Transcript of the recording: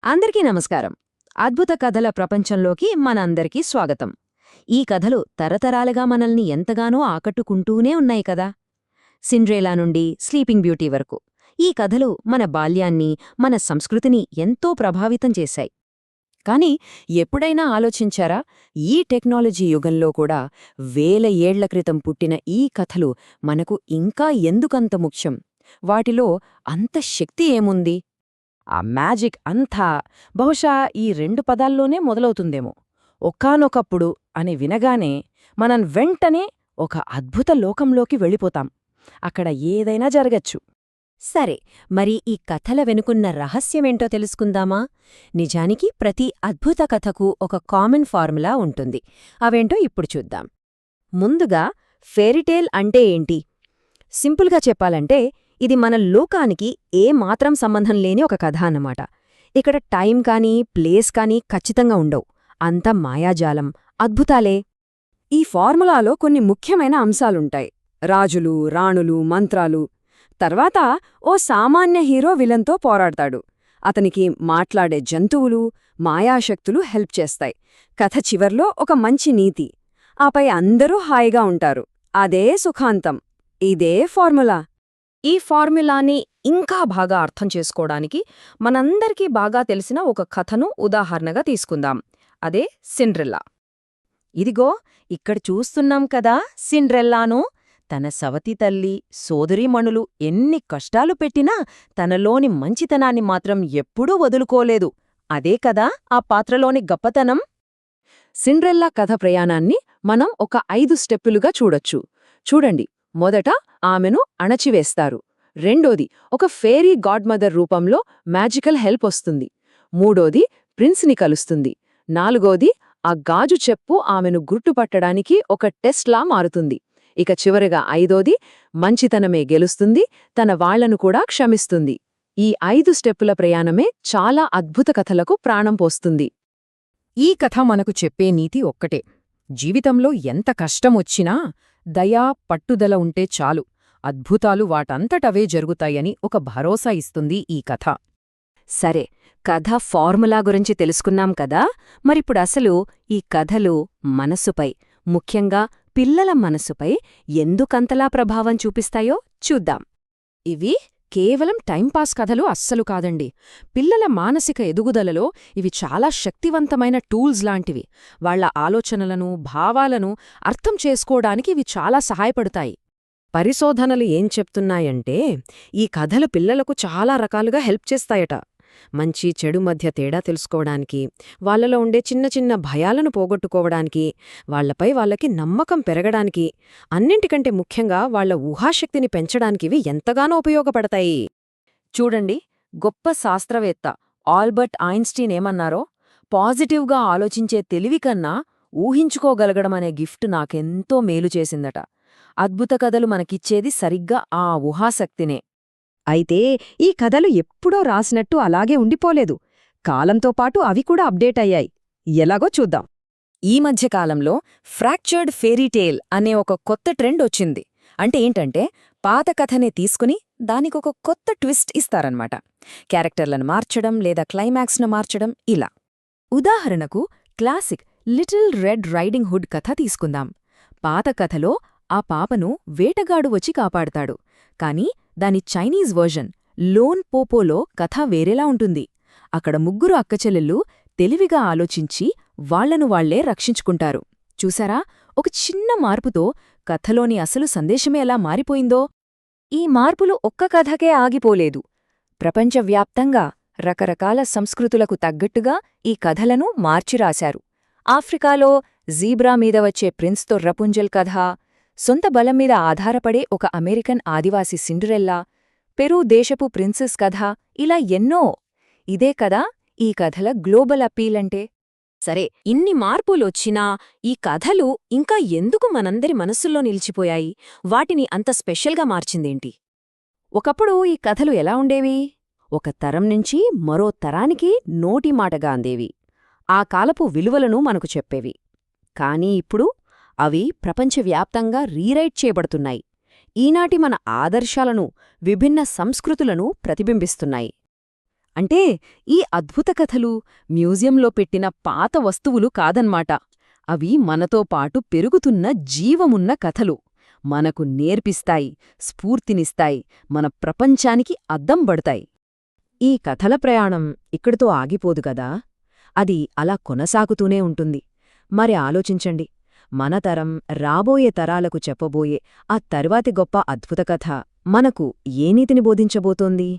అందరికీ నమస్కారం. అద్భుత కథల ప్రపంచంలోకి మనందరికీ స్వాగతం. ఈ కథలు తరతరాలుగా మనల్ని ఎంతగానో ఆకట్టుకుంటూనే ఉన్నాయి కదా. సిండ్రేలా నుండి స్లీపింగ్ బ్యూటీ వరకు ఈ కథలు మన బాల్యాన్ని, మన సంస్కృతిని ఎంతో ప్రభావితం చేశాయి. కానీ ఎప్పుడైనా ఆలోచించారా, ఈ టెక్నాలజీ యుగంలో కూడా వేల ఏళ్ల క్రితం పుట్టిన ఈ కథలు మనకు ఇంకా ఎందుకంత ముఖ్యం? వాటిలో అంత శక్తి ఏముంది? ఆ మ్యాజిక్ అంతా బహుశా ఈ 2 పదాల్లోనే మొదలవుతుందేమో. ఒక్కానొకప్పుడు అని వినగానే మనం వెంటనే ఒక అద్భుత లోకంలోకి వెళ్ళిపోతాం. అక్కడ ఏదైనా జరగచ్చు. సరే, మరి ఈ కథల వెనుకున్న రహస్యమేంటో తెలుసుకుందామా? నిజానికి ప్రతి అద్భుత కథకు ఒక కామన్ ఫార్ములా ఉంటుంది. అవేంటో ఇప్పుడు చూద్దాం. ముందుగా, ఫెయిరీటేల్ అంటే ఏంటి? సింపుల్గా చెప్పాలంటే ఇది మన లోకానికి ఏమాత్రం సంబంధం లేని ఒక కథ అన్నమాట. ఇక్కడ టైం కానీ, ప్లేస్ కానీ ఖచ్చితంగా ఉండవు. అంతా మాయాజాలం, అద్భుతాలే. ఈ ఫార్ములాలో కొన్ని ముఖ్యమైన అంశాలుంటాయి. రాజులు, రాణులు, మంత్రాలు. తర్వాత ఓ సామాన్య హీరో విలన్తో పోరాడతాడు. అతనికి మాట్లాడే జంతువులు, మాయాశక్తులు హెల్ప్ చేస్తాయి. కథ చివర్లో ఒక మంచి నీతి. ఆపై అందరూ హాయిగా ఉంటారు. అదే సుఖాంతం. ఇదే ఫార్ములా. ఈ ఫార్ములాని ఇంకా బాగా అర్థం చేసుకోవడానికి మనందరికీ బాగా తెలిసిన ఒక కథను ఉదాహరణగా తీసుకుందాం. అదే సిండ్రెల్లా. ఇదిగో ఇక్కడ చూస్తున్నాం కదా సిండ్రెల్లాను. తన సవతి తల్లి, సోదరీమణులు ఎన్ని కష్టాలు పెట్టినా తనలోని మంచితనాన్ని మాత్రం ఎప్పుడూ వదులుకోలేదు. అదే కదా ఆ పాత్రలోని గొప్పతనం. సిండ్రెల్లా కథ ప్రయాణాన్ని మనం ఒక 5 స్టెప్పులుగా చూడొచ్చు. చూడండి. మొదట ఆమెను అణచివేస్తారు. రెండోది, ఒక ఫేరీ గాడ్మదర్ రూపంలో మ్యాజికల్ హెల్ప్ వస్తుంది. మూడోది, ప్రిన్స్ని కలుస్తుంది. నాలుగోది, ఆ గాజు చెప్పు ఆమెను గుర్తుపట్టడానికి ఒక టెస్ట్లా మారుతుంది. ఇక చివరిగా ఐదోది, మంచితనమే గెలుస్తుంది, తన వాళ్లను కూడా క్షమిస్తుంది. ఈ 5 స్టెప్పుల ప్రయాణమే చాలా అద్భుత కథలకు ప్రాణం పోస్తుంది. ఈ కథ మనకు చెప్పే నీతి ఒక్కటే: జీవితంలో ఎంత కష్టమొచ్చినా దయా, పట్టుదల ఉంటే చాలు, అద్భుతాలు వాటంతటవే జరుగుతాయని ఒక భరోసా ఇస్తుంది ఈ కథ. సరే, కథ ఫార్ములా గురించి తెలుసుకున్నాం కదా. మరిప్పుడు అసలు ఈ కథలు మనసుపై, ముఖ్యంగా పిల్లల మనసుపై ఎందుకంతలా ప్రభావం చూపిస్తాయో చూద్దాం. ఇవి కేవలం టైంపాస్ కథలు అస్సలు కాదండి. పిల్లల మానసిక ఎదుగుదలలో ఇవి చాలా శక్తివంతమైన టూల్స్ లాంటివి. వాళ్ల ఆలోచనలను, భావాలను అర్థం చేసుకోవడానికి ఇవి చాలా సహాయపడతాయి. పరిశోధనలు ఏం చెప్తున్నాయంటే ఈ కథలు పిల్లలకు చాలా రకాలుగా హెల్ప్ చేస్తాయట. మంచి చెడు మధ్య తేడా తెలుసుకోవడానికి, వాళ్లలో ఉండే చిన్న చిన్న భయాలను పోగొట్టుకోవడానికి, వాళ్లపై వాళ్ళకి నమ్మకం పెరగడానికి, అన్నింటికంటే ముఖ్యంగా వాళ్ల ఊహాశక్తిని పెంచడానికి ఇవి ఎంతగానో ఉపయోగపడతాయి. చూడండి, గొప్ప శాస్త్రవేత్త ఆల్బర్ట్ ఐన్స్టీన్ ఏమన్నారో, పాజిటివ్గా ఆలోచించే తెలివి కన్నా ఊహించుకోగలగడమనే గిఫ్ట్ నాకెంతో మేలు చేసిందట. అద్భుత కథలు మనకిచ్చేది సరిగ్గా ఆ ఊహాశక్తినే. అయితే ఈ కథలు ఎప్పుడో రాసినట్టు అలాగే ఉండిపోలేదు. కాలంతో పాటు అవి కూడా అప్డేట్ అయ్యాయి. ఎలాగో చూద్దాం. ఈ మధ్యకాలంలో ఫ్రాక్చర్డ్ ఫెయిరీటేల్ అనే ఒక కొత్త ట్రెండ్ వచ్చింది. అంటే ఏంటంటే, పాత కథనే తీసుకుని దానికొక కొత్త ట్విస్ట్ ఇస్తారన్నమాట. క్యారెక్టర్లను మార్చడం లేదా క్లైమాక్స్ను మార్చడం ఇలా. ఉదాహరణకు classic little red riding hood కథ తీసుకుందాం. పాత కథలో ఆ పాపను వేటగాడు వచ్చి కాపాడతాడు. కాని దాని చైనీస్ వర్జన్ లోన్ పోపోలో కథ వేరేలా ఉంటుంది. అక్కడ ముగ్గురు అక్కచెల్లెళ్ళు తెలివిగా ఆలోచించి వాళ్లను వాళ్లే రక్షించుకుంటారు. చూసారా, ఒక చిన్న మార్పుతో కథలోని అసలు సందేశమే ఎలా మారిపోయిందో. ఈ మార్పులు ఒక్క కథకే ఆగిపోలేదు. ప్రపంచవ్యాప్తంగా రకరకాల సంస్కృతులకు తగ్గట్టుగా ఈ కథలను మార్చిరాశారు. ఆఫ్రికాలో జీబ్రా మీద వచ్చే ప్రిన్స్తో రపుంజల్ కథ, సొంత బలం మీద ఆధారపడే ఒక అమెరికన్ ఆదివాసి సిండ్రెల్లా, పెరూ దేశపు ప్రిన్సెస్ కథ, ఇలా ఎన్నో. ఇదే కదా ఈ కథల గ్లోబల్ అప్పీలంటే. సరే, ఇన్ని మార్పులొచ్చినా ఈ కథలు ఇంకా ఎందుకు మనందరి మనస్సుల్లో నిలిచిపోయాయి? వాటిని అంత స్పెషల్గా మార్చిందేంటి? ఒకప్పుడు ఈ కథలు ఎలా ఉండేవి? ఒక తరం నుంచి మరో తరానికి నోటిమాటగా అందేవి. ఆ కాలపు విలువలను మనకు చెప్పేవి. కానీ ఇప్పుడు అవి ప్రపంచవ్యాప్తంగా రీరైట్ చేయబడుతున్నాయి. ఈనాటి మన ఆదర్శాలను, విభిన్న సంస్కృతులను ప్రతిబింబిస్తున్నాయి. అంటే ఈ అద్భుత కథలు మ్యూజియంలో పెట్టిన పాత వస్తువులు కాదన్మాట. అవి మనతో పాటు పెరుగుతున్న జీవమున్న కథలు. మనకు నేర్పిస్తాయి, స్ఫూర్తినిస్తాయి, మన ప్రపంచానికి అద్దం బడతాయి. ఈ కథల ప్రయాణం ఇక్కడితో ఆగిపోదు గదా, అది అలా కొనసాగుతూనే ఉంటుంది. మరి ఆలోచించండి, మన తరం రాబోయే తరాలకు చెప్పబోయే ఆ తర్వాతి గొప్ప అద్భుత కథ మనకు ఏ నీతిని బోధించబోతోంది?